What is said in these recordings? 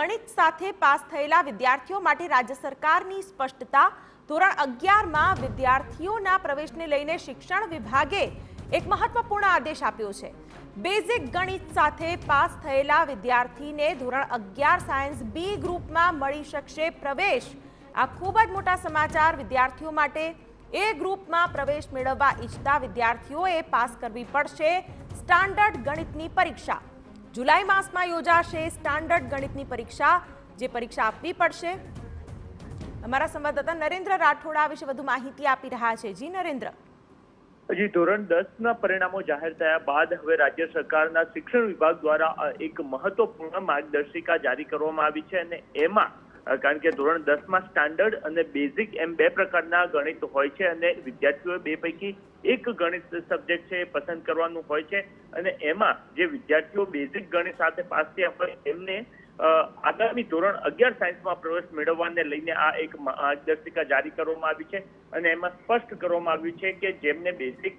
ગણિત સાથે પાસ થયેલા વિદ્યાર્થીઓ માટે રાજ્ય સરકારની સ્પષ્ટતા। ધોરણ 11માં વિદ્યાર્થીઓના પ્રવેશને લઈને શિક્ષણ વિભાગે એક મહત્વપૂર્ણ આદેશ આપ્યો છે। બેઝિક ગણિત સાથે પાસ થયેલા વિદ્યાર્થીને ધોરણ 11 સાયન્સ બી ગ્રુપમાં મળી શકશે પ્રવેશ। આ ખૂબ જ મોટા સમાચાર વિદ્યાર્થીઓ માટે। એ ગ્રુપમાં પ્રવેશ મેળવવા ઈચ્છતા વિદ્યાર્થીઓએ પાસ કરવી પડશે સ્ટાન્ડર્ડ ગણિતની પરીક્ષા। जुलाई मास में योजाशे स्टान्डर्ड गणितनी परीक्षा, जे परीक्षा आपवी पड़शे। अमारा संवाददाता नरेन्द्र राठोड आ विषे वधु माहिती आपी रह्या छे। जी नरेन्द्र। जी धोरण 10 ना परिणामों जाहिर थया बाद हवे राज्य सरकारना शिक्षण विभाग द्वारा एक महत्वपूर्ण मार्गदर्शिका जारी करवामां आवी छे अने एमां कारण के धोरण 10 में स्टान्डर्ड और बेसिक एम बे प्रकारना गणित होय छे अने विद्यार्थीओ बे पैकी एक गणित सब्जेक्ट छे पसंद करवानुं होय छे अने एमां जे विद्यार्थीओ बेसिक गणित साथे पास थया होय एमने आगामी धोरण 11 सायन्स में प्रवेश मेळववाने लईने आ एक मार्गदर्शिका जारी करवामां आवी छे अने एमां स्पष्ट करवामां आव्युं छे के जेमने बेसिक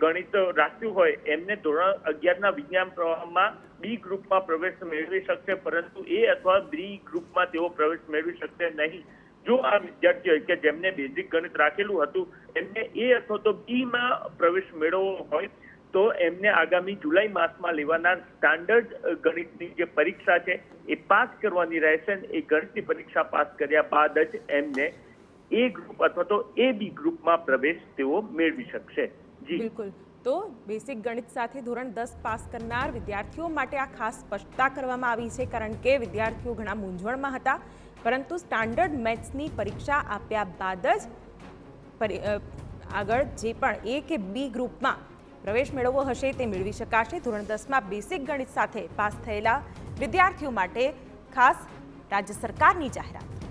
गणित राख्युं होय एमने धोरण 11 ना विज्ञान प्रवाहमां बी ग्रुप में प्रवेश मेळवी शकशे, परंतु ए अथवा बी ग्रुप में तेओ प्रवेश मेळवी शकशे नहीं। जो आ विद्यार्थी होय के जेमने बेसिक गणित राखेलुं हतुं एमने ए अथवा तो बी में प्रवेश मेळवવો होय तो एमने आगामी जुलाई मास में लेवानार स्टान्डर्ड गणितनी जे परीक्षा छे ए पास करवानी रहेशे। ए गणितनी परीक्षा पास कर्या बाद ज एमने ए ग्रुप अथवा तो ए बी ग्रुप में प्रवेश तेओ मेळवी शकशे। जी बिल्कुल। तो बेसिक गणित साथे धोरण 10 पास करनार विद्यार्थीओ माटे आ खास स्पष्टता करवामां आवी छे कारण के विद्यार्थीओ घणा मूंझवणमां हता, परंतु स्टान्डर्ड मैथ्सनी परीक्षा आप्या बाद ज आगळ जे पण ए के बी ग्रुपमां प्रवेश मेळवવો हशे ते मेळवी शकाशे। धोरण 10 में बेसिक गणित साथे पास थयेला विद्यार्थीओ माटे खास राज्य सरकारनी जाहेरात।